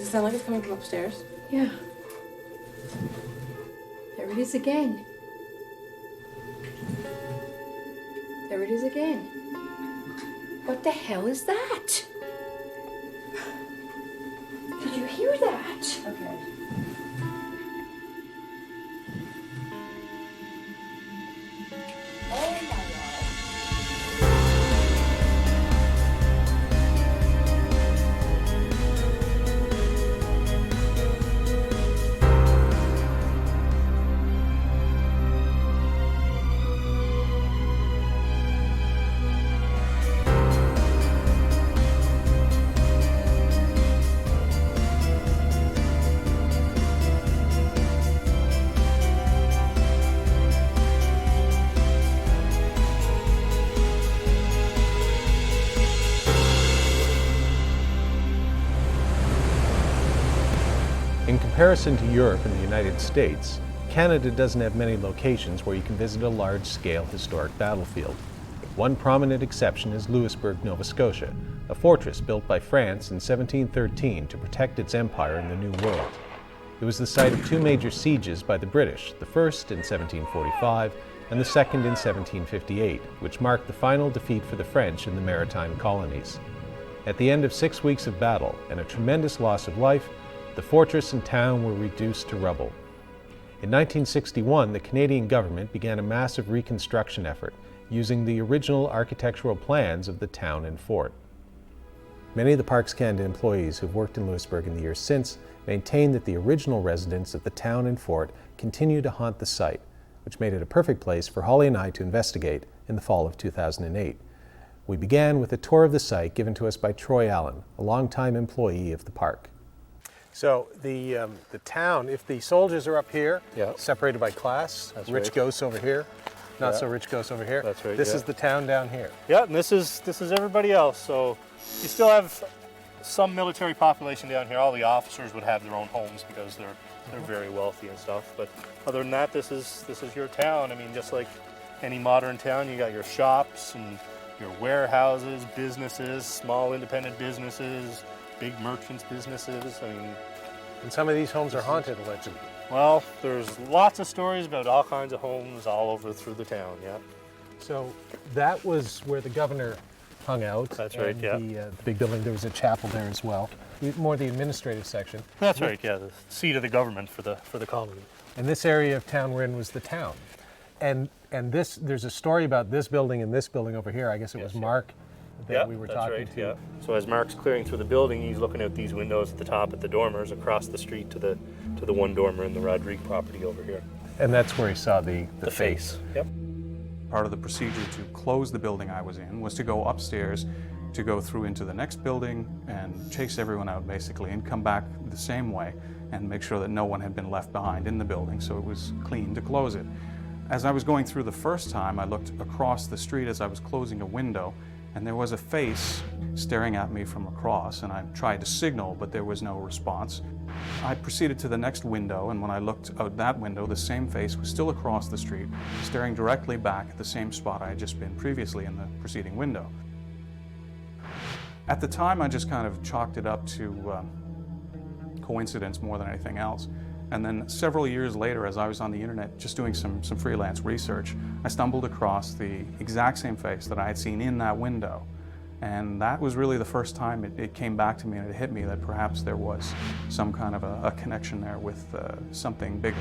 it sound like it's coming from upstairs? Yeah. There it is again. There it is again. What the hell is that? Did you hear that? Okay. Oh my God. In comparison to Europe and the United States, Canada doesn't have many locations where you can visit a large-scale historic battlefield. One prominent exception is Louisbourg, Nova Scotia, a fortress built by France in 1713 to protect its empire in the New World. It was the site of two major sieges by the British, the first in 1745 and the second in 1758, which marked the final defeat for the French in the maritime colonies. At the end of 6 weeks of battle and a tremendous loss of life, the fortress and town were reduced to rubble. In 1961, the Canadian government began a massive reconstruction effort using the original architectural plans of the town and fort. Many of the Parks Canada employees who've worked in Lewisburg in the years since maintain that the original residents of the town and fort continue to haunt the site, which made it a perfect place for Holly and I to investigate in the fall of 2008. We began with a tour of the site given to us by Troy Allen, a longtime employee of the park. So the town, if the soldiers are up here, separated by class, That's rich right. ghosts over here, not so rich ghosts over here. That's right, This is the town down here. Yeah, and this is everybody else. So you still have some military population down here. All the officers would have their own homes because they're very wealthy and stuff. But other than that, this is your town. I mean, just like any modern town, you got your shops and your warehouses, businesses, small independent businesses, big merchants' businesses. I mean, And some of these homes are haunted, allegedly. well, there's lots of stories about all kinds of homes all over through the town. Yeah. So that was where the governor hung out. That's right, and yeah. The big building, there was a chapel there as well. More the administrative section. That's right. Yeah, the seat of the government for the colony. And this area of town we're in was the town. And there's a story about this building and this building over here. I guess it was Mark that we were talking to. Yeah. So as Mark's clearing through the building, he's looking out these windows at the top at the dormers across the street to the one dormer in the Rodrigue property over here. And that's where he saw the face. Yep. Part of the procedure to close the building I was in was to go upstairs, to go through into the next building and chase everyone out basically and come back the same way and make sure that no one had been left behind in the building so it was clean to close it. As I was going through the first time, I looked across the street as I was closing a window and there was a face staring at me from across, and I tried to signal, but there was no response. I proceeded to the next window, and when I looked out that window, the same face was still across the street, staring directly back at the same spot I had just been previously in the preceding window. At the time, I just kind of chalked it up to coincidence more than anything else. And then several years later, as I was on the internet just doing some freelance research, I stumbled across the exact same face that I had seen in that window. And that was really the first time it came back to me and it hit me that perhaps there was some kind of a connection there with something bigger.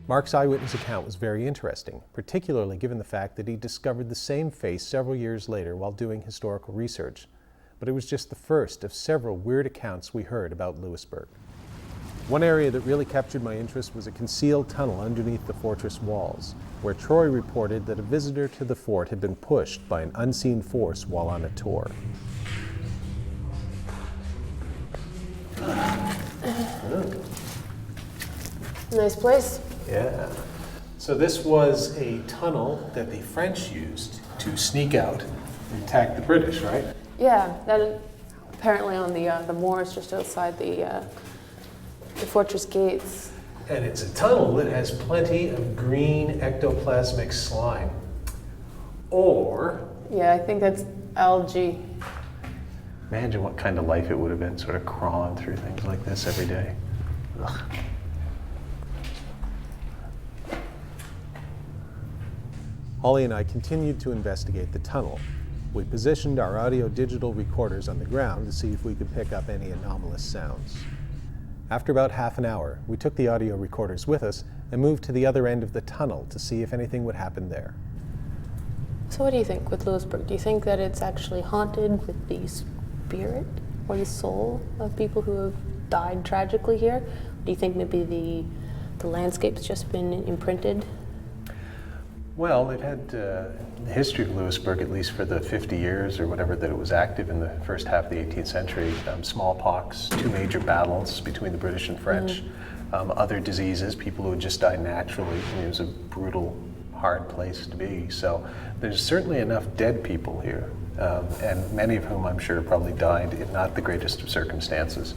Mark's eyewitness account was very interesting, particularly given the fact that he discovered the same face several years later while doing historical research. But it was just the first of several weird accounts we heard about Lewisburg. One area that really captured my interest was a concealed tunnel underneath the fortress walls, where Troy reported that a visitor to the fort had been pushed by an unseen force while on a tour. Nice place. Yeah. So this was a tunnel that the French used to sneak out and attack the British, right? Yeah, that apparently on the moors just outside the fortress gates. And it's a tunnel that has plenty of green ectoplasmic slime. Or, Yeah, I think that's algae. Imagine what kind of life it would have been, sort of crawling through things like this every day. Ugh. Holly and I continued to investigate the tunnel. We positioned our audio-digital recorders on the ground to see if we could pick up any anomalous sounds. After about half an hour, we took the audio recorders with us and moved to the other end of the tunnel to see if anything would happen there. So what do you think with Lewisburg? Do you think that it's actually haunted with the spirit or the soul of people who have died tragically here? Do you think maybe the landscape's just been imprinted? Well, they've had the history of Lewisburg, at least for the 50 years or whatever that it was active in the first half of the 18th century. Smallpox, 2 major battles between the British and French, other diseases, people who had just died naturally. I mean, it was a brutal, hard place to be. So there's certainly enough dead people here, and many of whom I'm sure probably died in not the greatest of circumstances.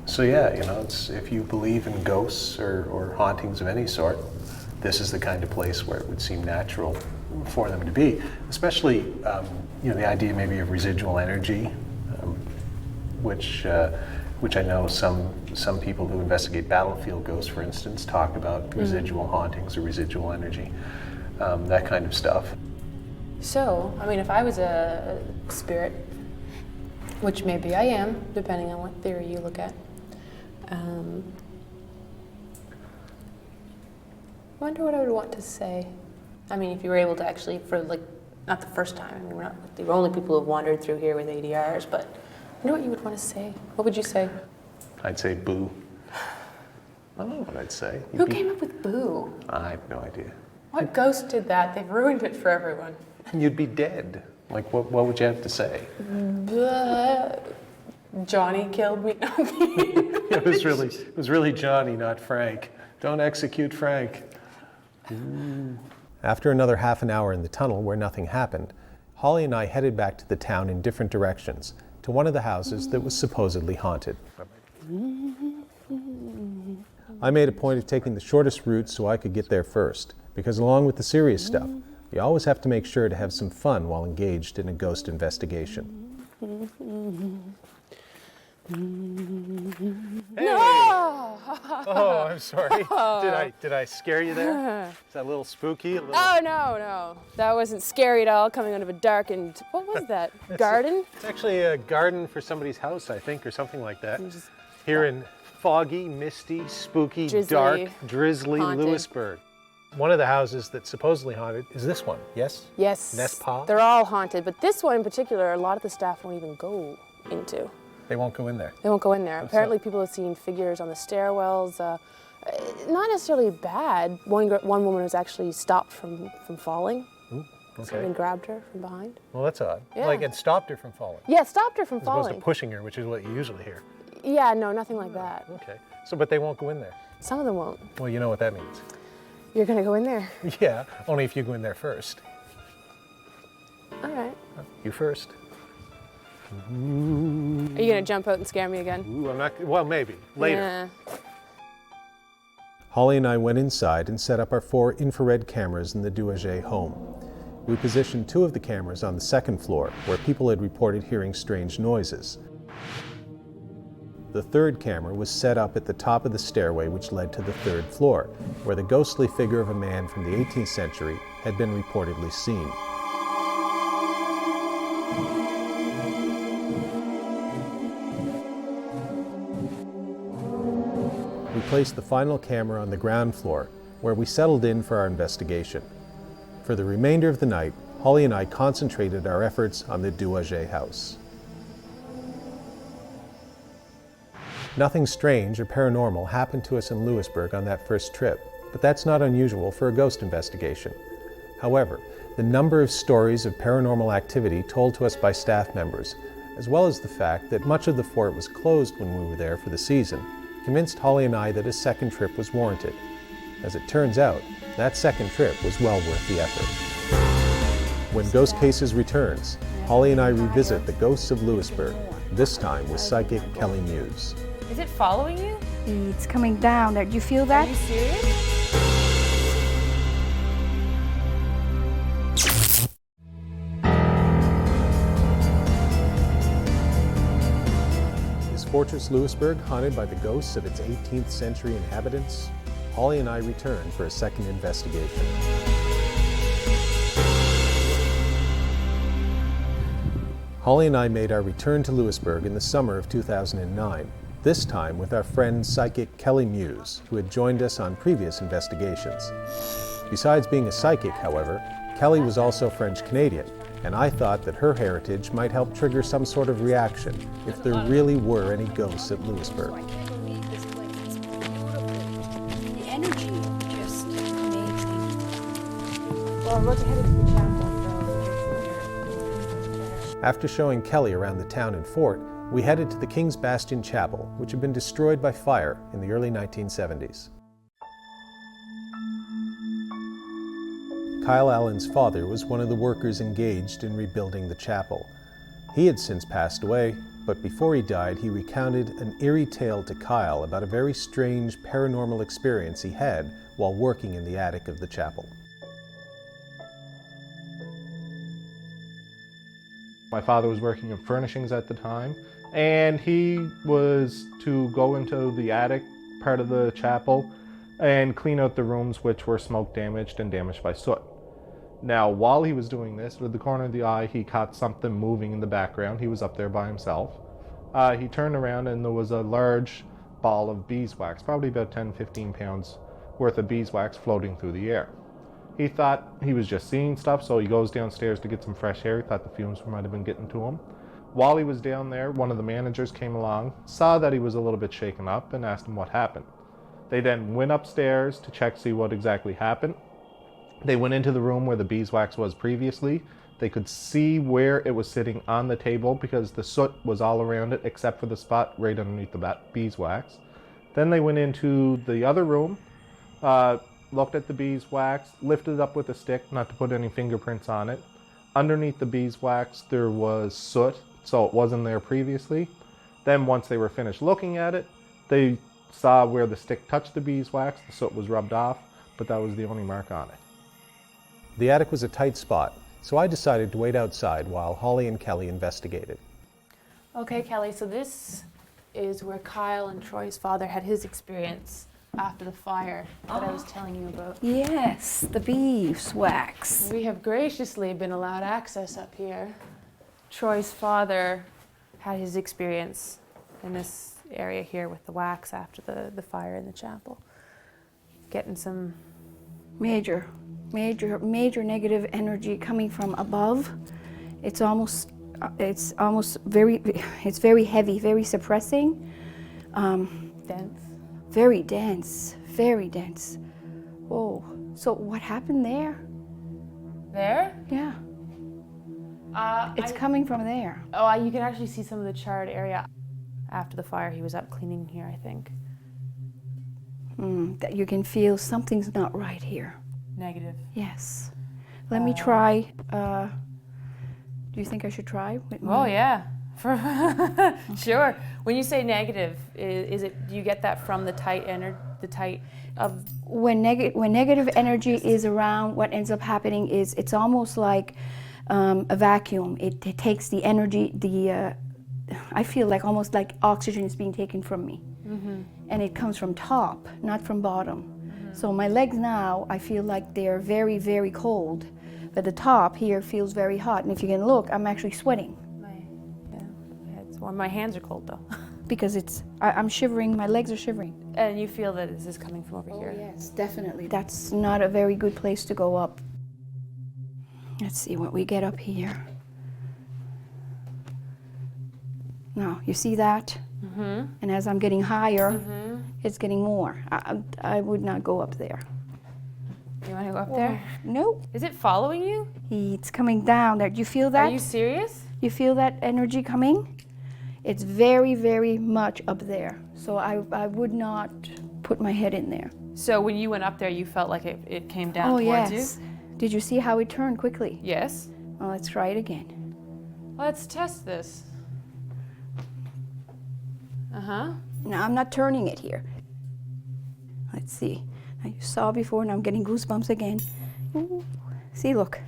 So yeah, you know, if you believe in ghosts or hauntings of any sort, this is the kind of place where it would seem natural for them to be. Especially, you know, the idea maybe of residual energy, which I know some people who investigate battlefield ghosts, for instance, talk about residual hauntings or residual energy, that kind of stuff. So, I mean, if I was a spirit, which maybe I am, depending on what theory you look at, I wonder what I would want to say. I mean, if you were able to actually, for like, not the first time, I mean, we're not the only people who have wandered through here with ADRs, but I wonder what you would want to say. What would you say? I'd say boo. I don't know what I'd say. Who came up with boo? I have no idea. What ghost did that? They've ruined it for everyone. You'd be dead. Like, what would you have to say? Johnny killed me. It was really Johnny, not Frank. Don't execute Frank. After another half an hour in the tunnel where nothing happened, Holly and I headed back to the town in different directions, to one of the houses that was supposedly haunted. I made a point of taking the shortest route so I could get there first, because along with the serious stuff, you always have to make sure to have some fun while engaged in a ghost investigation. Hey! No! Oh, I'm sorry. Did I scare you there? Is that a little spooky? Oh, no. That wasn't scary at all, coming out of a darkened, what was that, garden? It's actually a garden for somebody's house, I think, or something like that. Here in foggy, misty, spooky, Drizzly, dark, drizzly haunted. Lewisburg. One of the houses that's supposedly haunted is this one, yes? Yes. Nespa? They're all haunted, but this one in particular, a lot of the staff won't even go into. They won't go in there. They won't go in there. What's Apparently that? people have seen figures on the stairwells. Not necessarily bad. One woman was actually stopped from falling. Ooh, okay. Someone grabbed her from behind. Well, that's odd. Yeah. Like, it stopped her from falling. Yeah, it stopped her from As opposed falling. to pushing her, which is what you usually hear. Yeah, no, nothing like that. Okay. So, but they won't go in there. Some of them won't. Well, you know what that means. You're gonna go in there. Yeah, only if you go in there first. All right. You first. Are you gonna jump out and scare me again? Ooh, I'm not, well, maybe, later. Yeah. Holly and I went inside and set up our 4 infrared cameras in the Douaget home. We positioned 2 of the cameras on the 2nd floor, where people had reported hearing strange noises. The 3rd camera was set up at the top of the stairway which led to the 3rd floor, where the ghostly figure of a man from the 18th century had been reportedly seen. We placed the final camera on the ground floor, where we settled in for our investigation. For the remainder of the night, Holly and I concentrated our efforts on the Douaget house. Nothing strange or paranormal happened to us in Lewisburg on that first trip, but that's not unusual for a ghost investigation. However, the number of stories of paranormal activity told to us by staff members, as well as the fact that much of the fort was closed when we were there for the season, convinced Holly and I that a second trip was warranted. As it turns out, that second trip was well worth the effort. When Ghost Cases returns, Holly and I revisit the ghosts of Lewisburg, this time with psychic Kelly Muse. Is it following you? It's coming down there. Do you feel that? Are you serious? Fortress Lewisburg haunted by the ghosts of its 18th century inhabitants? Holly and I return for a second investigation. Holly and I made our return to Lewisburg in the summer of 2009, this time with our friend psychic Kelly Muse, who had joined us on previous investigations. Besides being a psychic, however, Kelly was also French-Canadian, and I thought that her heritage might help trigger some sort of reaction if there really were any ghosts at Lewisburg. I can't believe this place. It's beautiful. The energy just amazing. Well, we're headed to the chapel. After showing Kelly around the town and fort, we headed to the King's Bastion Chapel, which had been destroyed by fire in the early 1970s. Kyle Allen's father was one of the workers engaged in rebuilding the chapel. He had since passed away, but before he died, he recounted an eerie tale to Kyle about a very strange paranormal experience he had while working in the attic of the chapel. My father was working in furnishings at the time, and he was to go into the attic part of the chapel and clean out the rooms which were smoke damaged and damaged by soot. Now, while he was doing this, with the corner of the eye, he caught something moving in the background. He was up there by himself. He turned around and there was a large ball of beeswax, probably about 10-15 pounds worth of beeswax floating through the air. He thought he was just seeing stuff, so he goes downstairs to get some fresh air. He thought the fumes might have been getting to him. While he was down there, one of the managers came along, saw that he was a little bit shaken up, and asked him what happened. They then went upstairs to check, see what exactly happened. They went into the room where the beeswax was previously. They could see where it was sitting on the table because the soot was all around it except for the spot right underneath the beeswax. Then they went into the other room, looked at the beeswax, lifted it up with a stick, not to put any fingerprints on it. Underneath the beeswax there was soot, so it wasn't there previously. Then once they were finished looking at it, they saw where the stick touched the beeswax, the soot was rubbed off, but that was the only mark on it. The attic was a tight spot, so I decided to wait outside while Holly and Kelly investigated. Okay, Kelly, so this is where Kyle and Troy's father had his experience after the fire that I was telling you about. Yes, the beeswax. We have graciously been allowed access up here. Troy's father had his experience in this area here with the wax after the fire in the chapel. Getting some Major negative energy coming from above. It's very heavy, very suppressing. dense. Very dense, very dense. Oh, so what happened there? There? Yeah, it's coming from there. Oh, you can actually see some of the charred area. After the fire, he was up cleaning here, I think. That you can feel something's not right here. Negative. Yes. Let me try. Do you think I should try? Oh yeah, sure. When you say negative, is it? Do you get that from the tight of? When negative energy is around, what ends up happening is it's almost like a vacuum. It takes the energy. I feel like almost like oxygen is being taken from me, and it comes from top, not from bottom. So my legs now, I feel like they're very, very cold, but the top here feels very hot. And if you can look, I'm actually sweating. My head's warm. My hands are cold though. Because I'm shivering, my legs are shivering. And you feel that this is coming from over here? Yes, definitely. That's not a very good place to go up. Let's see what we get up here. Now, you see that? And as I'm getting higher, it's getting more. I would not go up there. You want to go up there? Nope. Is it following you? It's coming down there. Do you feel that? Are you serious? You feel that energy coming? It's very, very much up there. So I would not put my head in there. So when you went up there, you felt like it came down towards yes. you? Did you see how it turned quickly? Yes. Well, let's try it again. Let's test this. Now I'm not turning it here. Let's see. Now you saw before, and I'm getting goosebumps again. Ooh. See, look.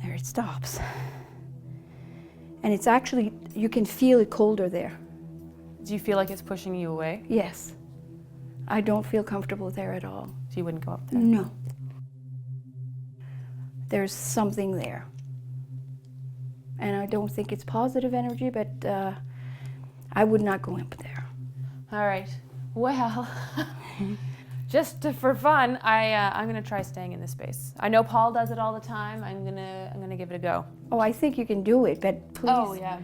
There it stops. And it's actually, you can feel it colder there. Do you feel like it's pushing you away? Yes. I don't feel comfortable there at all. So you wouldn't go up there? No. There's something there. And I don't think it's positive energy, but I would not go up there. All right. Well, for fun, I'm gonna try staying in this space. I know Paul does it all the time. I'm gonna give it a go. Oh, I think you can do it, but please, Oh yeah.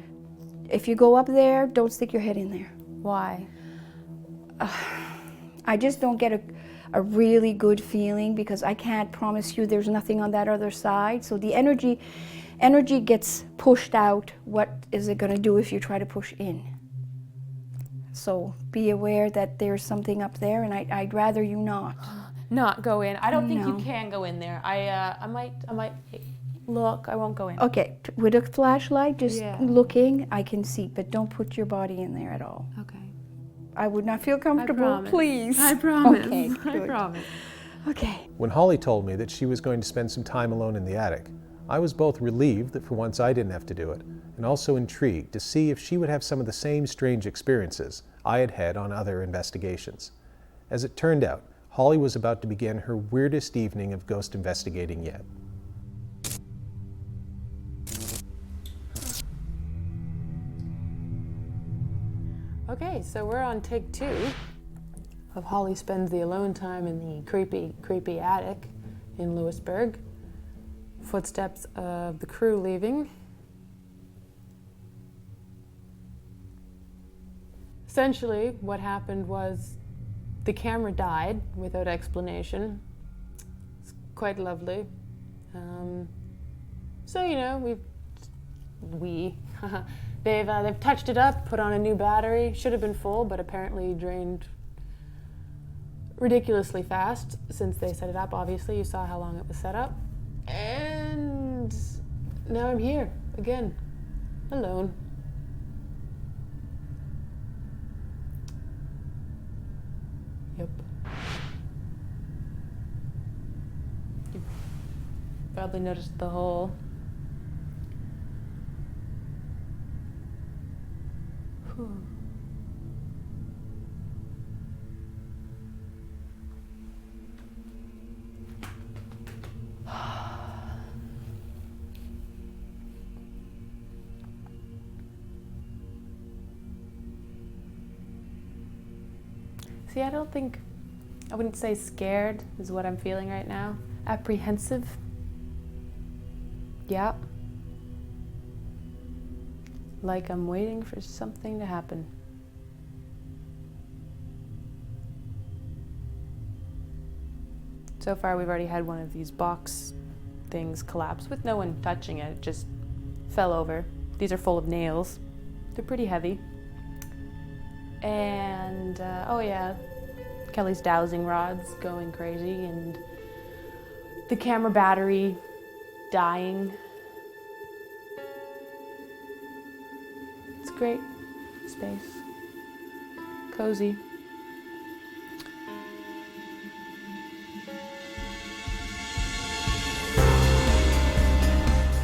if you go up there, don't stick your head in there. Why? I just don't get a really good feeling because I can't promise you there's nothing on that other side. So the energy gets pushed out. What is it going to do if you try to push in? So be aware that there's something up there, and I'd rather you not. Not go in. I don't think you No. can go in there. I might look. I won't go in. Okay, with a flashlight, just Yeah. looking, I can see, but don't put your body in there at all. Okay. I would not feel comfortable, promise. please. I promise. Okay, I good. promise. Okay. When Holly told me that she was going to spend some time alone in the attic, I was both relieved that for once I didn't have to do it, and also intrigued to see if she would have some of the same strange experiences I had had on other investigations. As it turned out, Holly was about to begin her weirdest evening of ghost investigating yet. Okay, so we're on take 2 of Holly spends the alone time in the creepy attic in Lewisburg. Footsteps of the crew leaving. Essentially, what happened was the camera died without explanation. It's quite lovely. So, you know, they've touched it up, put on a new battery. Should have been full, but apparently drained ridiculously fast since they set it up. Obviously, you saw how long it was set up. And now I'm here again, alone. Yep. You probably noticed the hole. Whew. See, I wouldn't say scared is what I'm feeling right now. Apprehensive. Yeah. Like I'm waiting for something to happen. So far, we've already had one of these box things collapse with no one touching it. It just fell over. These are full of nails. They're pretty heavy. And, oh yeah, Kelly's dowsing rods going crazy and the camera battery dying. It's great space, cozy.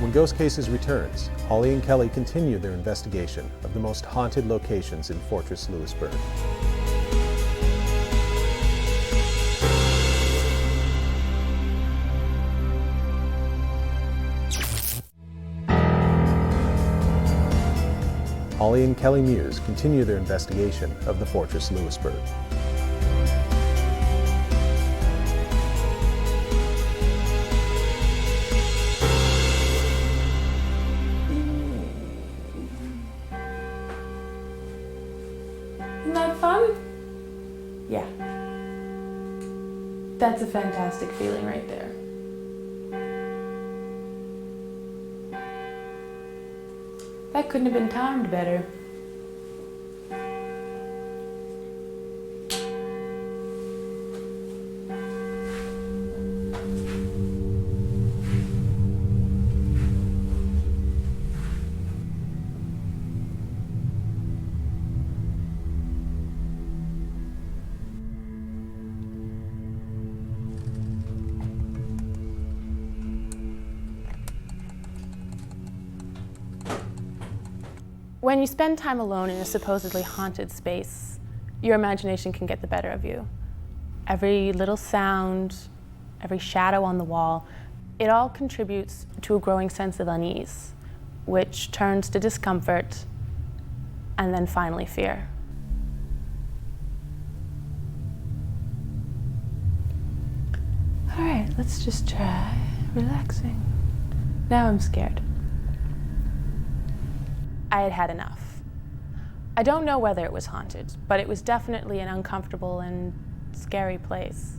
When Ghost Cases returns, Holly and Kelly continue their investigation of the most haunted locations in Fortress Lewisburg. Holly and Kelly Muse continue their investigation of the Fortress Lewisburg. Isn't that fun? Yeah. That's a fantastic feeling right there. That couldn't have been timed better. When you spend time alone in a supposedly haunted space, your imagination can get the better of you. Every little sound, every shadow on the wall, it all contributes to a growing sense of unease, which turns to discomfort and then finally fear. All right, let's just try relaxing. Now I'm scared. I had had enough. I don't know whether it was haunted, but it was definitely an uncomfortable and scary place.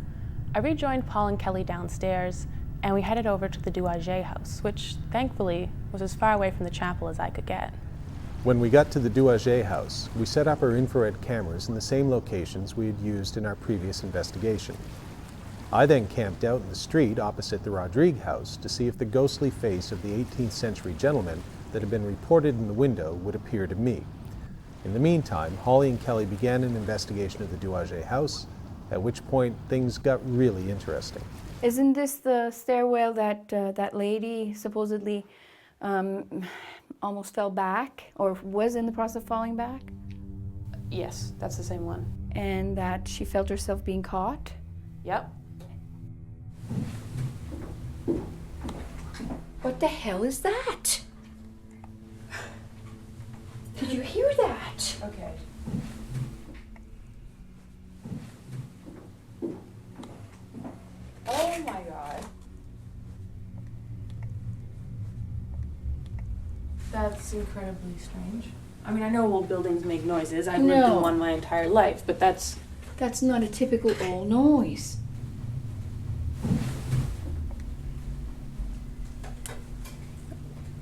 I rejoined Paul and Kelly downstairs, and we headed over to the Douaget house, which thankfully was as far away from the chapel as I could get. When we got to the Douaget house, we set up our infrared cameras in the same locations we had used in our previous investigation. I then camped out in the street opposite the Rodrigue house to see if the ghostly face of the 18th century gentleman that had been reported in the window would appear to me. In the meantime, Holly and Kelly began an investigation of the Douaget house, at which point things got really interesting. Isn't this the stairwell that that lady supposedly almost fell back, or was in the process of falling back? Yes, that's the same one. And that she felt herself being caught? Yep. What the hell is that? Did you hear that? Okay. Oh my God. That's incredibly strange. I mean, I know old buildings make noises. I've lived No. in one my entire life, but that's... That's not a typical old noise.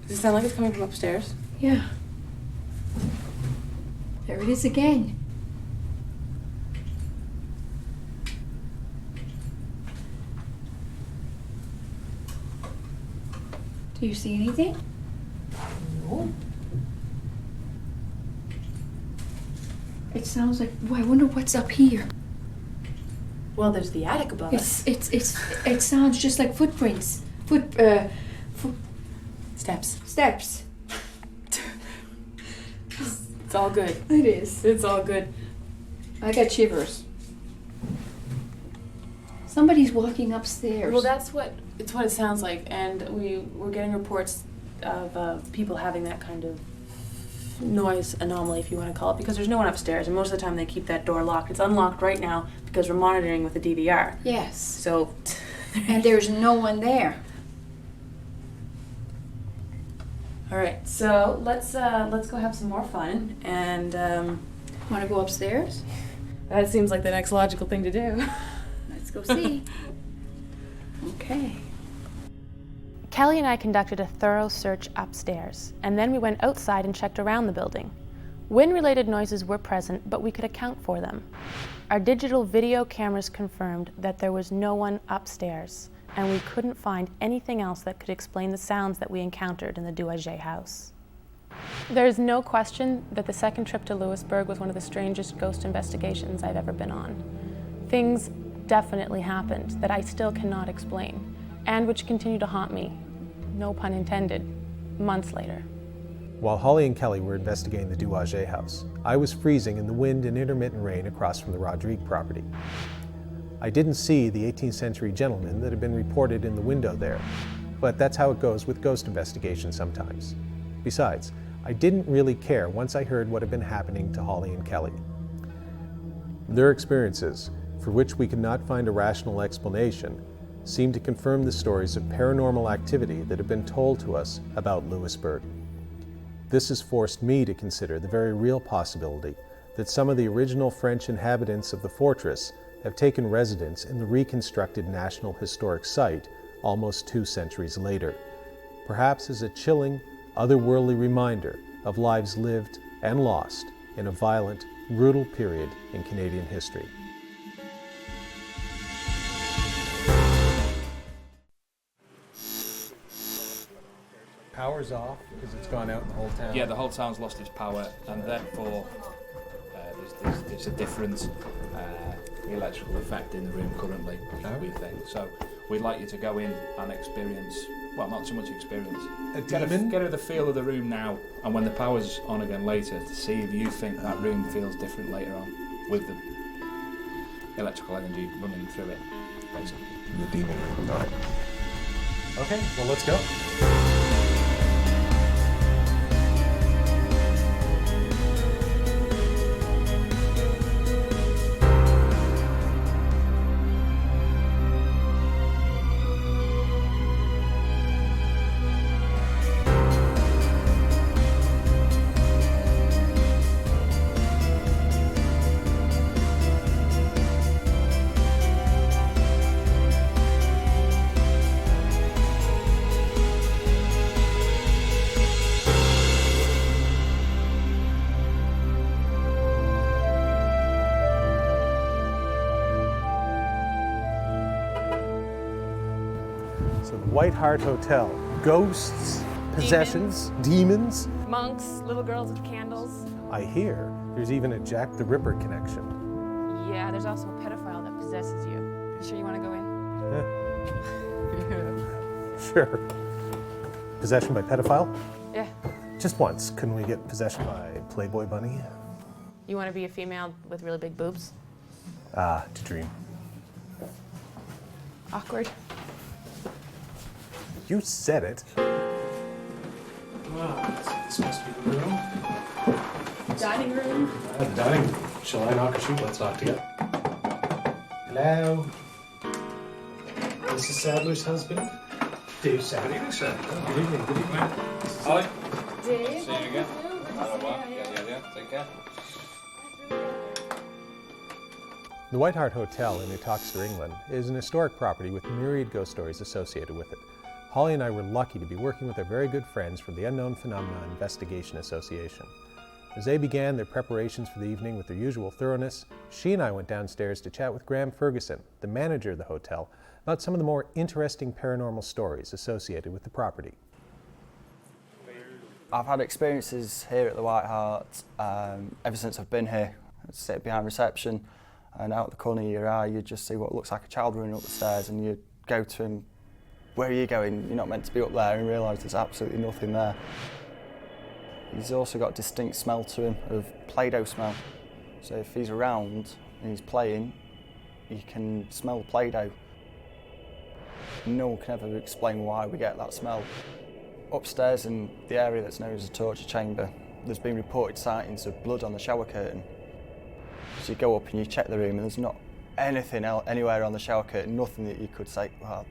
Does it sound like it's coming from upstairs? Yeah. There it is again. Do you see anything? No. It sounds like, oh, I wonder what's up here. Well, there's the attic above us. It sounds just like footprints. Steps. Steps. It's all good. It is. It's all good. I got shivers. Somebody's walking upstairs. Well, it's what it sounds like, and we're getting reports of people having that kind of noise anomaly, if you want to call it, because there's no one upstairs, and most of the time they keep that door locked. It's unlocked right now because we're monitoring with the DVR. Yes. So, And there's no one there. all right. So let's go have some more fun, and Want to go upstairs? that seems like the next logical thing to do. Let's go see. Okay. Kelly and I conducted a thorough search upstairs, and then we went outside and checked around the building. Wind-related noises were present, but we could account for them. Our digital video cameras confirmed that there was no one upstairs, and we couldn't find anything else that could explain the sounds that we encountered in the Douaget house. There is no question that the second trip to Lewisburg was one of the strangest ghost investigations I've ever been on. Things definitely happened that I still cannot explain, and which continue to haunt me, no pun intended, months later. While Holly and Kelly were investigating the Douaget house, I was freezing in the wind and intermittent rain across from the Rodrigue property. I didn't see the 18th century gentleman that had been reported in the window there, but that's how it goes with ghost investigations sometimes. Besides, I didn't really care once I heard what had been happening to Holly and Kelly. Their experiences, for which we could not find a rational explanation, seemed to confirm the stories of paranormal activity that have been told to us about Lewisburg. This has forced me to consider the very real possibility that some of the original French inhabitants of the fortress have taken residence in the reconstructed National Historic Site almost 2 centuries later, perhaps as a chilling, otherworldly reminder of lives lived and lost in a violent, brutal period in Canadian history. Power's off because it's gone out in the whole town. Yeah, the whole town's lost its power, and therefore there's a different electrical effect in the room currently, we think. So we'd like you to go in and experience well, not so much experience. Get Get the feel of the room now, and when the power's on again later, to see if you think that room feels different later on, with the electrical energy running through it, basically. The demon room. All right. Okay, well, let's go. So the White Hart Hotel. Ghosts, possessions, demons. Monks, little girls with candles. I hear there's even a Jack the Ripper connection. Yeah, there's also a pedophile that possesses you. You sure you want to go in? Sure. Possession by pedophile? Yeah. Just once. Couldn't we get possession by Playboy Bunny? You want to be a female with really big boobs? To dream. Awkward. You said it. Wow, this must be the room. Dining room. The dining room. Shall I knock or shoot? Let's knock together. Hello. Mrs. Sadler's husband? Dave Sadler. Good evening, sir. Good evening, good evening. Ollie, Dave. see you again. Yeah. Take care. The White Hart Hotel in Uttoxeter, England, is an historic property with myriad ghost stories associated with it. Holly and I were lucky to be working with our very good friends from the Unknown Phenomena Investigation Association. As they began their preparations for the evening with their usual thoroughness, she and I went downstairs to chat with Graham Ferguson, the manager of the hotel, about some of the more interesting paranormal stories associated with the property. I've had experiences here at the White Hart ever since I've been here. I sit behind reception, and out the corner of your eye you just see what looks like a child running up the stairs, and you go to him, where are you going? You're not meant to be up there, and realise there's absolutely nothing there. He's also got a distinct smell to him, of Play-Doh smell. So if he's around and he's playing, you can smell Play-Doh. No one can ever explain why we get that smell. Upstairs in the area that's known as the torture chamber, there's been reported sightings of blood on the shower curtain. So you go up and you check the room and there's not anything anywhere on the shower curtain, nothing that you could say, well,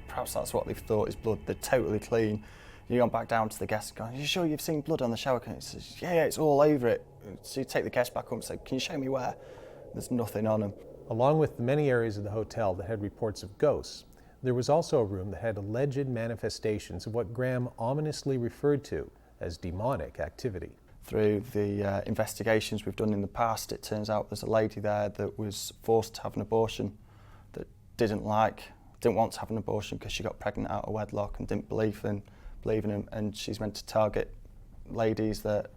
perhaps that's what they've thought is blood. They're totally clean. You go back down to the guest and go, are you sure you've seen blood on the shower curtain? He says, yeah, it's all over it. So you take the guest back up and say, can you show me where? There's nothing on them. Along with the many areas of the hotel that had reports of ghosts, there was also a room that had alleged manifestations of what Graham ominously referred to as demonic activity. Through the investigations we've done in the past, it turns out there's a lady there that was forced to have an abortion, that didn't want to have an abortion because she got pregnant out of wedlock and didn't believe in him, and she's meant to target ladies that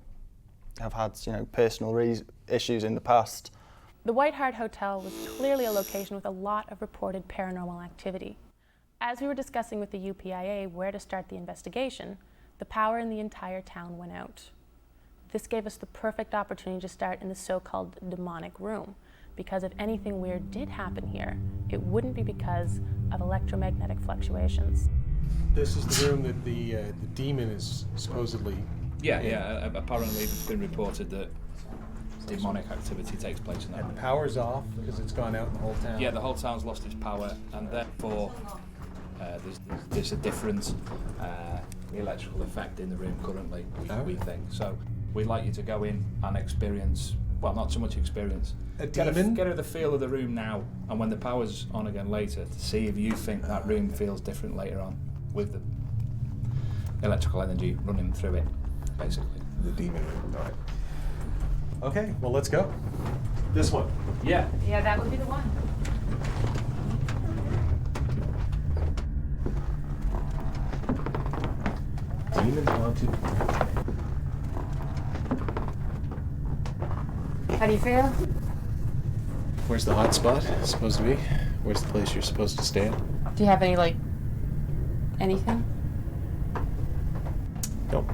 have had, personal issues in the past. The White Hart Hotel was clearly a location with a lot of reported paranormal activity. As we were discussing with the UPIA where to start the investigation, the power in the entire town went out. This gave us the perfect opportunity to start in the so-called demonic room, because if anything weird did happen here, it wouldn't be because of electromagnetic fluctuations. This is the room that the demon is supposedly... Yeah. Apparently it's been reported that demonic activity takes place in that And room. the power's off because it's gone out in the whole town. Yeah, the whole town's lost its power, and therefore there's a different electrical effect in the room currently, we think. So we'd like you to go in and experience, well, not so much experience. Get the feel of the room now, and when the power's on again later, to see if you think that room feels different later on, with the electrical energy running through it, basically. The demon room. All right. Okay, well, let's go. This one. Yeah. Yeah, that would be the one. Demon haunted. How do you feel? Where's the hot spot supposed to be? Where's the place you're supposed to stand? Do you have any, anything? Nope.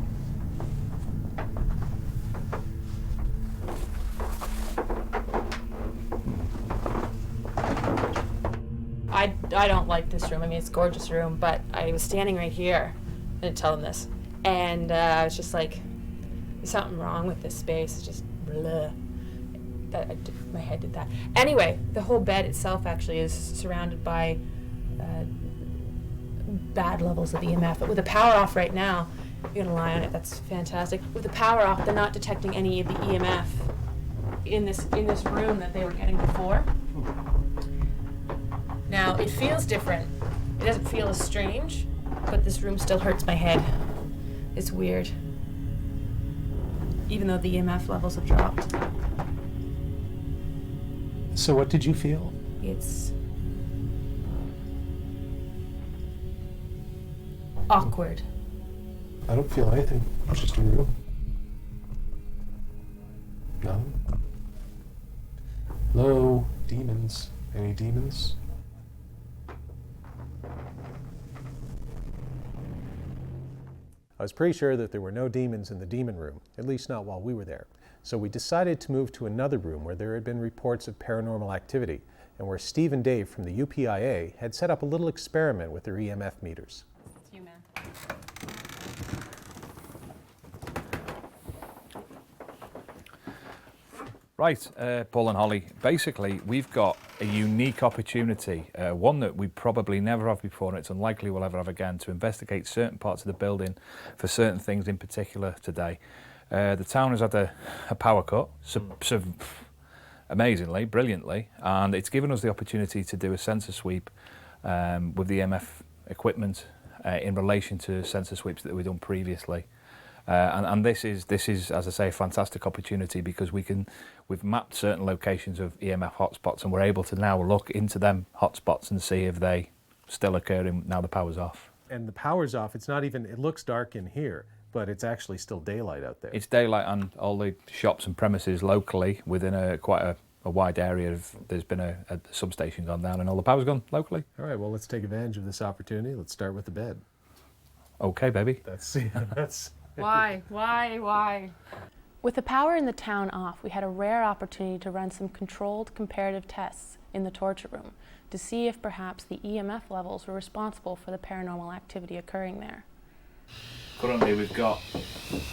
I don't like this room. I mean, it's a gorgeous room, but I was standing right here. I didn't tell them this. And I was just like, there's something wrong with this space. It's just blah. My head did that. Anyway, the whole bed itself actually is surrounded by bad levels of EMF. But with the power off right now, you're gonna lie on it, that's fantastic. With the power off, they're not detecting any of the EMF in this room that they were getting before. Now, it feels different. It doesn't feel as strange, but this room still hurts my head. It's weird. Even though the EMF levels have dropped. So what did you feel? It's awkward. I don't feel anything. It's just a room. No. Hello, demons. Any demons? I was pretty sure that there were no demons in the demon room, at least not while we were there. So we decided to move to another room where there had been reports of paranormal activity and where Steve and Dave from the UPIA had set up a little experiment with their EMF meters. It's you, man. Right, Paul and Holly, basically we've got a unique opportunity, one that we probably never have before, and it's unlikely we'll ever have again, to investigate certain parts of the building for certain things in particular today. The town has had a power cut, amazingly, brilliantly, and it's given us the opportunity to do a sensor sweep with the EMF equipment in relation to sensor sweeps that we've done previously. And this is, as I say, a fantastic opportunity because we've mapped certain locations of EMF hotspots and we're able to now look into them hotspots and see if they still occurring now the power's off. And the power's off, it's not even, it looks dark in here, but it's actually still daylight out there. It's daylight, and all the shops and premises locally within quite a wide area there's been a substation gone down and all the power's gone locally. All right, well, let's take advantage of this opportunity. Let's start with the bed. Okay, baby. That's Why? With the power in the town off, we had a rare opportunity to run some controlled comparative tests in the torture room to see if perhaps the EMF levels were responsible for the paranormal activity occurring there. Currently we've got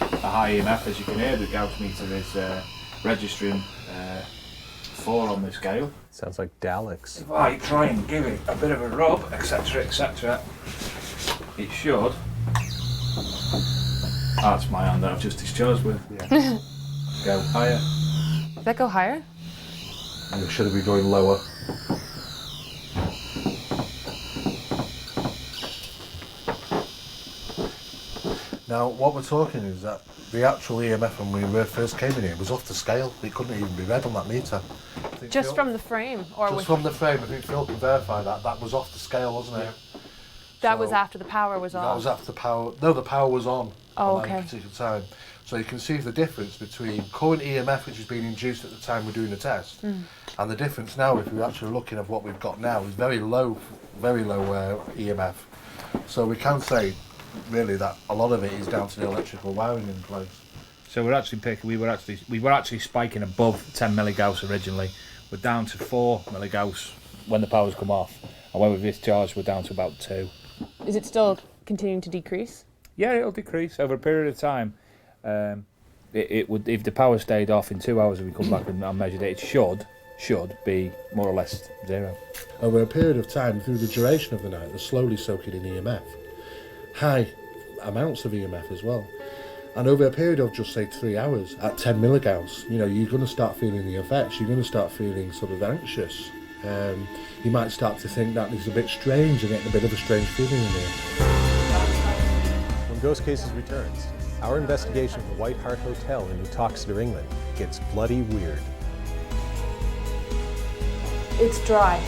a high EMF, as you can hear. The Gauss meter is registering 4 on the scale. Sounds like Daleks. If I try and give it a bit of a rub, etc., etc., it should. That's my hand that I've just discharged with. Yeah. Go higher. Does that go higher? And it should be going lower. Now, what we're talking is that the actual EMF when we first came in here was off the scale. It couldn't even be read on that meter. Just from the frame? Or just from the frame. I think Phil can verify that. That was off the scale, wasn't it? That was after the power was on? That was after the power. No, the power was on. Oh, at okay. that particular time. So you can see the difference between current EMF, which is being induced at the time we're doing the test, and the difference now, if we're actually looking at what we've got now, is very low EMF. So we can say, really, that a lot of it is down to the electrical wiring in place. So we were actually spiking above 10 milligauss originally. We're down to 4 milligauss when the power's come off, and when we've discharged, we're down to about 2. Is it still continuing to decrease? Yeah, it'll decrease over a period of time. It would, if the power stayed off in 2 hours and we come back and measured it, it should be more or less 0. Over a period of time, through the duration of the night, they're slowly soaking in EMF. High amounts of EMF as well. And over a period of just say 3 hours, at 10 milligauss, you're going to start feeling the effects. You're going to start feeling sort of anxious. You might start to think that it's a bit strange and getting a bit of a strange feeling in here. When Ghost Cases returns, our investigation of the White Hart Hotel in New Toxeter, England gets bloody weird. It's dry.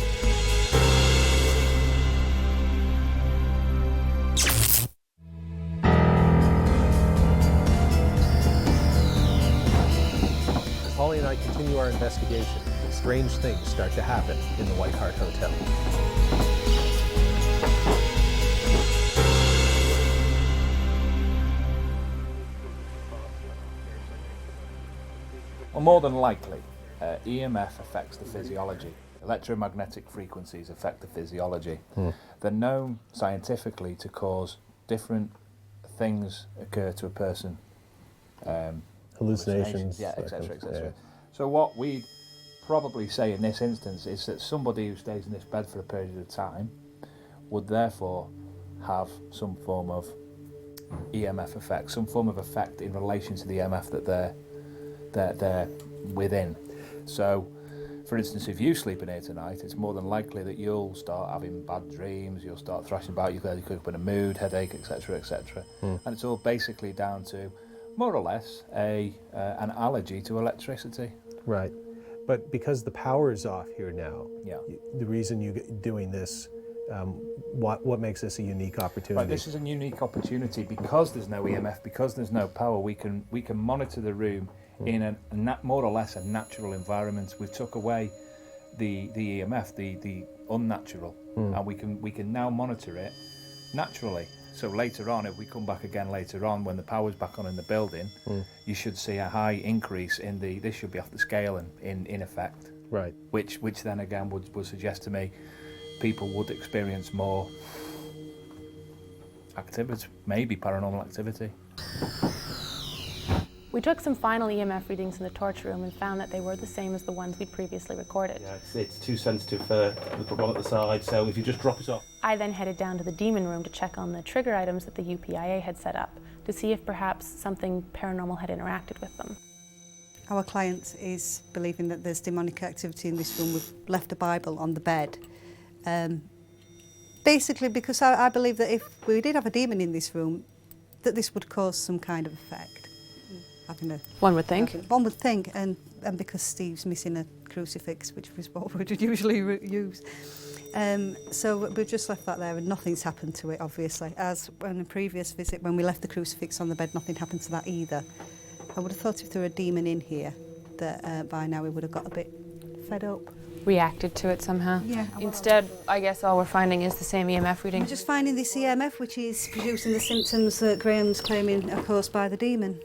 As Holly and I continue our investigation, strange things start to happen in the White Hart Hotel. Well, more than likely, EMF affects the physiology. Electromagnetic frequencies affect the physiology. They're known scientifically to cause different things occur to a person. Hallucinations, yeah, etc., yeah. etc. So what we'd probably say in this instance is that somebody who stays in this bed for a period of time would therefore have some form of EMF effect, some form of effect in relation to the EMF that they're within. So, for instance, if you sleep in here tonight, it's more than likely that you'll start having bad dreams, you'll start thrashing about, you'll wake up in a mood, headache, etc., etc. And it's all basically down to, more or less, an allergy to electricity. Right. But because the power is off here now, Yeah. the reason you're doing this, what makes this a unique opportunity? Right, this is a unique opportunity because there's no EMF, because there's no power. We can monitor the room in a more or less a natural environment. We took away the EMF, the unnatural, and we can now monitor it naturally. So later on, if we come back again later on when the power's back on in the building, you should see a high increase in this should be off the scale in effect. Right. Which then again would suggest to me people would experience more activity, maybe paranormal activity. We took some final EMF readings in the torch room and found that they were the same as the ones we'd previously recorded. Yeah, it's too sensitive for the one at the side, so if you just drop it off. I then headed down to the demon room to check on the trigger items that the UPIA had set up to see if perhaps something paranormal had interacted with them. Our client is believing that there's demonic activity in this room. We've left a Bible on the bed. Basically because I believe that if we did have a demon in this room, that this would cause some kind of effect. One would think. One would think, and because Steve's missing a crucifix, which was what we would usually use. So we've just left that there and nothing's happened to it, obviously. As on a previous visit, when we left the crucifix on the bed, nothing happened to that either. I would have thought if there were a demon in here, that by now we would have got a bit fed up. Reacted to it somehow. Yeah. Instead, I guess all we're finding is the same EMF reading. We're just finding this EMF, which is producing the symptoms that Graham's claiming are caused by the demon.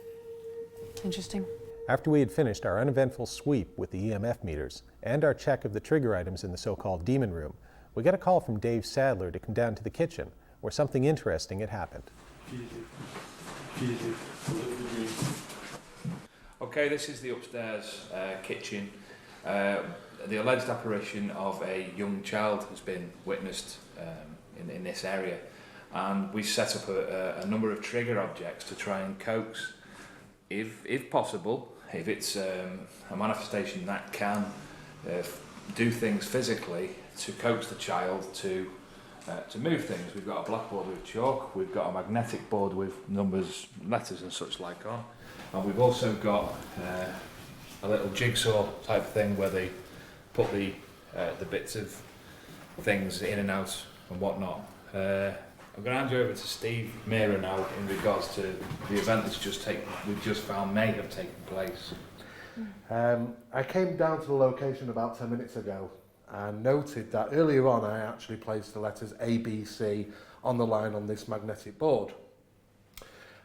Interesting. After we had finished our uneventful sweep with the EMF meters and our check of the trigger items in the so-called demon room, we got a call from Dave Sadler to come down to the kitchen, where something interesting had happened. Okay, this is the upstairs kitchen. The alleged apparition of a young child has been witnessed in this area, and we set up a number of trigger objects to try and coax, if possible, if it's a manifestation that can do things physically, to coax the child to move things. We've got a blackboard with chalk, we've got a magnetic board with numbers, letters and such like on, and we've also got a little jigsaw type thing where they put the bits of things in and out and whatnot. I'm going to hand you over to Steve Meara now in regards to the event that's we've just found may have taken place. I came down to the location about 10 minutes ago and noted that earlier on I actually placed the letters A, B, C on the line on this magnetic board.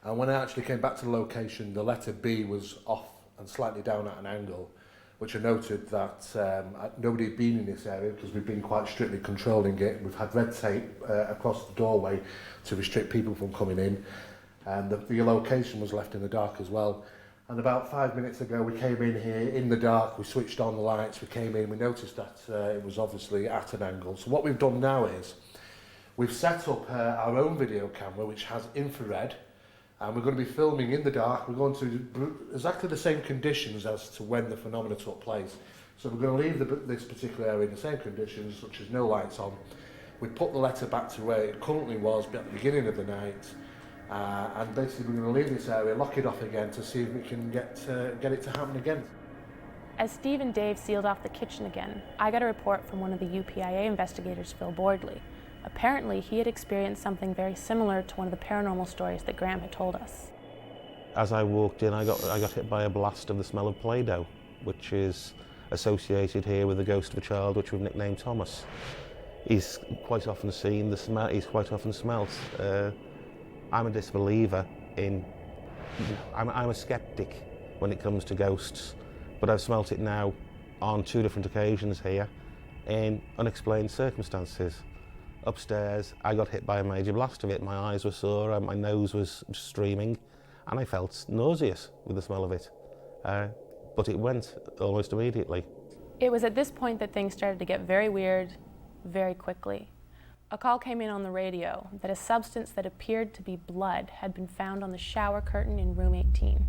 And when I actually came back to the location, the letter B was off and slightly down at an angle, which I noted that nobody had been in this area because we've been quite strictly controlling it. We've had red tape across the doorway to restrict people from coming in, and the location was left in the dark as well. And about 5 minutes ago we came in here in the dark, we switched on the lights, we came in, we noticed that it was obviously at an angle. So what we've done now is we've set up our own video camera which has infrared, and we're going to be filming in the dark. We're going to do exactly the same conditions as to when the phenomena took place. So we're going to leave this particular area in the same conditions, such as no lights on. We put the letter back to where it currently was at the beginning of the night, and basically we're going to leave this area, lock it off again to see if we can get it to happen again. As Steve and Dave sealed off the kitchen again, I got a report from one of the UPIA investigators, Phil Bordley. Apparently, he had experienced something very similar to one of the paranormal stories that Graham had told us. As I walked in, I got hit by a blast of the smell of Play-Doh, which is associated here with the ghost of a child, which we've nicknamed Thomas. He's quite often seen the smell. He's quite often smelt. I'm a disbeliever in. I'm a skeptic when it comes to ghosts, but I've smelt it now on 2 different occasions here in unexplained circumstances. Upstairs, I got hit by a major blast of it. My eyes were sore, my nose was streaming, and I felt nauseous with the smell of it. But it went almost immediately. It was at this point that things started to get very weird very quickly. A call came in on the radio that a substance that appeared to be blood had been found on the shower curtain in room 18.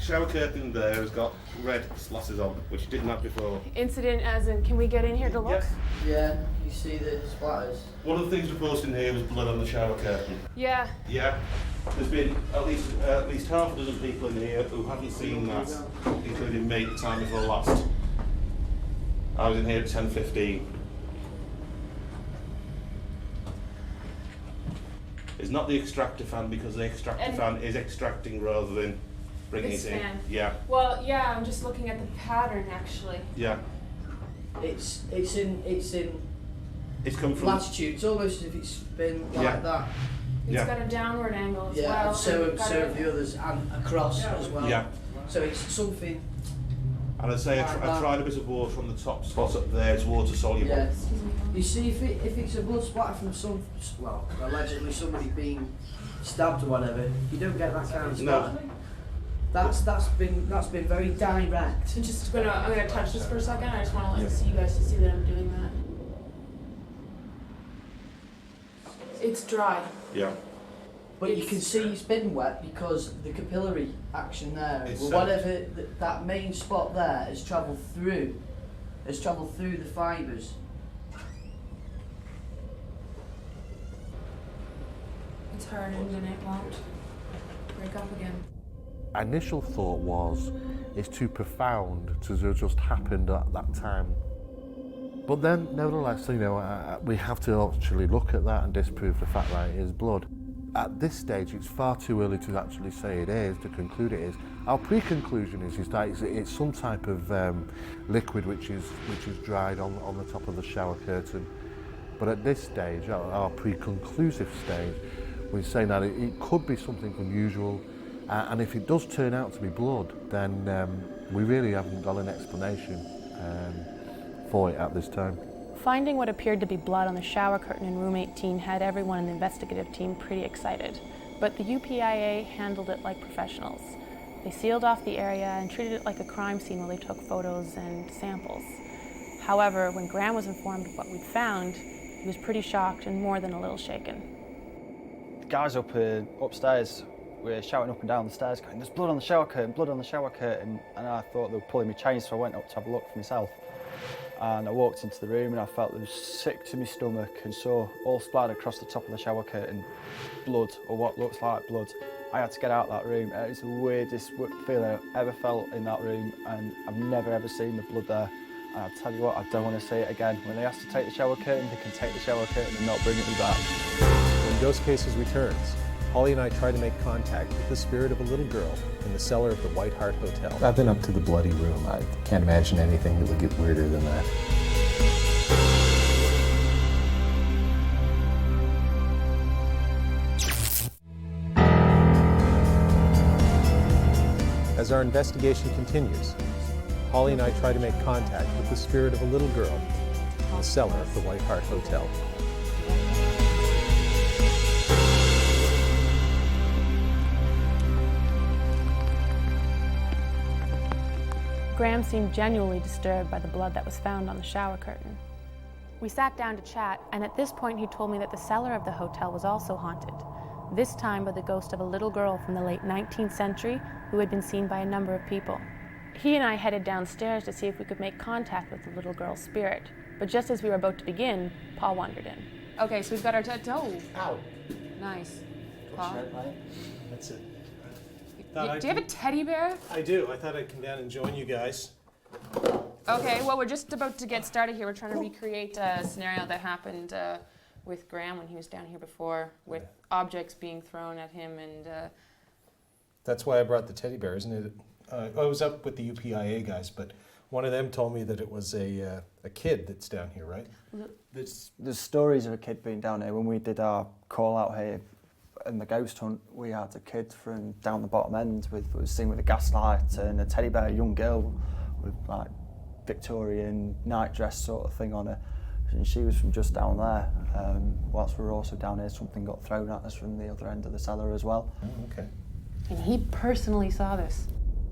Shower curtain there has got red splotches on, which it didn't have before. Incident as in, can we get in here to look? Yes. Yeah, you see the splatters. One of the things reported in here was blood on the shower curtain. Yeah. Yeah. There's been at least half a dozen people in here who haven't seen that, including me the time before last. I was in here at 10:15. It's not the extractor fan because the extractor fan is extracting rather than bringing it in. Fan. Yeah. Well, yeah, I'm just looking at the pattern actually. Yeah. It's come from latitude. It's almost as if it's been like that. It's got a downward angle as Yeah, well. and so have the others, and across as well. Yeah. So it's something. And I'd say I tried a bit of water from the top spot up there. It's water soluble. Yeah. You see, if it's a blood splatter from allegedly somebody being stabbed or whatever, you don't get that kind of splatter. No. That's been very direct. I'm gonna touch this for a second. I just want to see you guys to see that I'm doing that. It's dry. Yeah. But you can see it's been wet because the capillary action there, It's whatever that main spot there has travelled through the fibres. It's hardened and it won't break up again. Initial thought was, it's too profound to have just happened at that time. But then, nevertheless, we have to actually look at that and disprove the fact that it is blood. At this stage, it's far too early to actually say it is, to conclude it is. Our pre-conclusion is that it's some type of liquid which is dried on the top of the shower curtain. But at this stage, our pre-conclusive stage, we're saying that it could be something unusual, and if it does turn out to be blood, then we really haven't got an explanation for it at this time. Finding what appeared to be blood on the shower curtain in room 18 had everyone in the investigative team pretty excited, but the UPIA handled it like professionals. They sealed off the area and treated it like a crime scene while they took photos and samples. However, when Graham was informed of what we'd found, he was pretty shocked and more than a little shaken. The guys upstairs were shouting up and down the stairs going, "There's blood on the shower curtain, blood on the shower curtain," and I thought they were pulling me chain, so I went up to have a look for myself. And I walked into the room and I felt it was sick to my stomach and saw all splattered across the top of the shower curtain blood, or what looks like blood. I had to get out of that room. It was the weirdest feeling I've ever felt in that room, and I've never ever seen the blood there. And I'll tell you what, I don't want to see it again. When they ask to take the shower curtain, they can take the shower curtain and not bring it back. When Ghost Cases returns, Holly and I try to make contact with the spirit of a little girl in the cellar of the White Hart Hotel. I've been up to the bloody room. I can't imagine anything that would get weirder than that. As our investigation continues, Holly and I try to make contact with the spirit of a little girl in the cellar of the White Hart Hotel. Graham seemed genuinely disturbed by the blood that was found on the shower curtain. We sat down to chat, and at this point he told me that the cellar of the hotel was also haunted, this time by the ghost of a little girl from the late 19th century who had been seen by a number of people. He and I headed downstairs to see if we could make contact with the little girl's spirit, but just as we were about to begin, Paul wandered in. Okay, so we've got our Ow. Nice. Paul? That's it. Do you have a teddy bear? I do. I thought I'd come down and join you guys. Okay, well, we're just about to get started here. We're trying to recreate a scenario that happened with Graham when he was down here before, with objects being thrown at him and... That's why I brought the teddy bear, isn't it? I was up with the UPIA guys, but one of them told me that it was a kid that's down here, right? There's stories of a kid being down here when we did our call out here in the ghost hunt, we had a kid from down the bottom end was seen with a gaslight and a teddy bear, a young girl with like Victorian night dress sort of thing on her, and she was from just down there. Whilst we were also down here, something got thrown at us from the other end of the cellar as well. Oh, okay. And he personally saw this.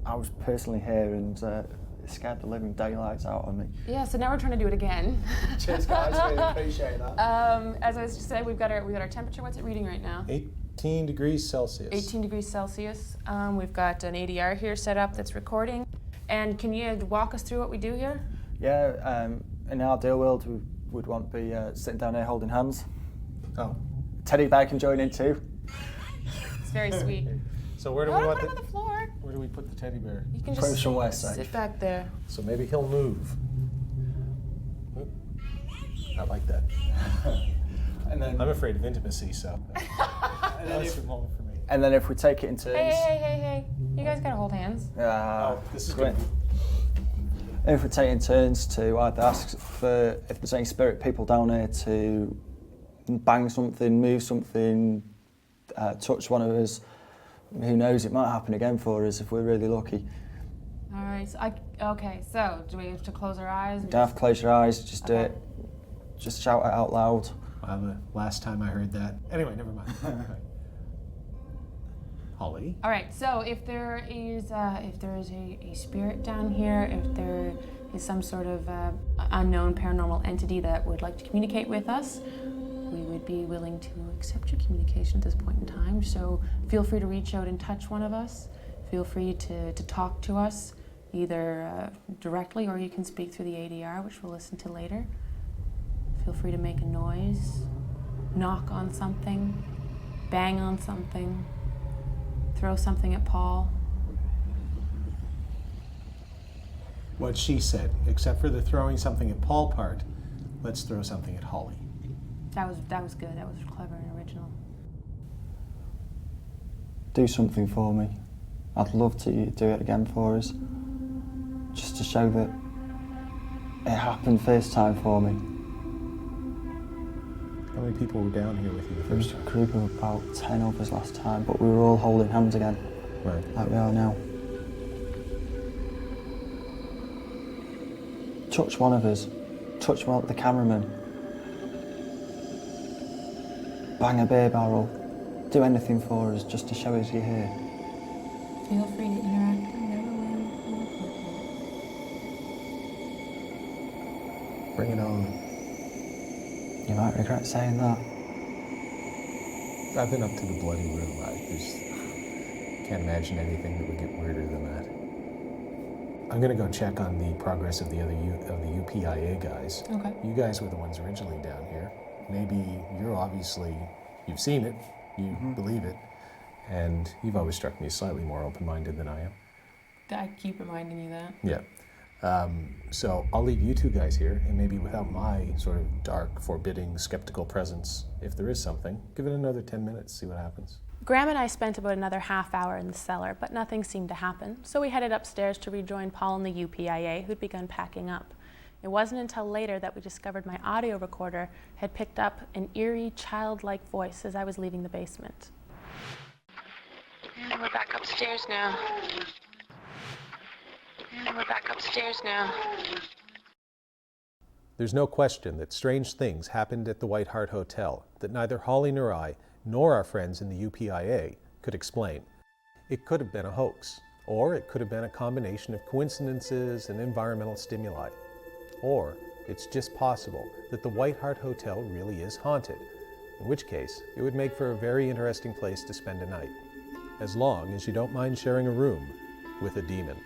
I was personally here, and it scared the living daylights out of me. Yeah, so now we're trying to do it again. Cheers, guys. Really appreciate that. As I was just saying, we've got our temperature. What's it reading right now? 18 degrees Celsius. 18 degrees Celsius. We've got an ADR here set up that's recording. And can you walk us through what we do here? Yeah, in our ideal world, we would want to be sitting down here holding hands. Oh. Teddy bear can join in too. It's very sweet. So where do No, we don't want put him on the floor. Where do we put the teddy bear? You can Put him just somewhere safe. sit back there. So maybe he'll move. Oop. I like that. And then I'm afraid of intimacy, so that's a moment for me. And then if we take it in turns. Hey. You guys gotta hold hands. This is good. If we take it in turns to either ask for if there's any spirit people down here to bang something, move something, touch one of us. Who knows, it might happen again for us if we're really lucky. All right, so do we have to close our eyes? You don't have to close your eyes, just do it. Just shout it out loud. Wow, the last time I heard that. Anyway, never mind. Holly? All right, so if there is a spirit down here, if there is some sort of unknown paranormal entity that would like to communicate with us, we would be willing to accept your communication at this point in time. So feel free to reach out and touch one of us. Feel free to talk to us, either directly or you can speak through the ADR, which we'll listen to later. Feel free to make a noise, knock on something, bang on something, throw something at Paul. What she said, except for the throwing something at Paul part, let's throw something at Holly. That was good. That was clever and original. Do something for me. I'd love to do it again for us. Just to show that it happened first time for me. How many people were down here with you the There was first a time? group of about 10 of us last time, but we were all holding hands again. Right. Like we are now. Touch one of us. Touch the cameraman. Bang a beer barrel. Do anything for us just to show us you're here. Feel free to interact. Bring it on. You might regret saying that. I've been up to the bloody room. I can't imagine anything that would get weirder than that. I'm gonna go check on the progress of the other UPIA guys. Okay. You guys were the ones originally down here. Maybe you've seen it, you believe it, and you've always struck me as slightly more open-minded than I am. I keep reminding you that. Yeah. So I'll leave you two guys here, and maybe without my sort of dark, forbidding, skeptical presence, if there is something, give it another 10 minutes, see what happens. Graham and I spent about another half hour in the cellar, but nothing seemed to happen, so we headed upstairs to rejoin Paul and the UPIA, who'd begun packing up. It wasn't until later that we discovered my audio recorder had picked up an eerie, childlike voice as I was leaving the basement. And we're back upstairs now. There's no question that strange things happened at the White Hart Hotel that neither Holly nor I, nor our friends in the UPIA, could explain. It could have been a hoax, or it could have been a combination of coincidences and environmental stimuli. Or it's just possible that the White Hart Hotel really is haunted, in which case it would make for a very interesting place to spend a night, as long as you don't mind sharing a room with a demon.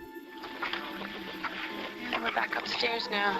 And we're back upstairs now.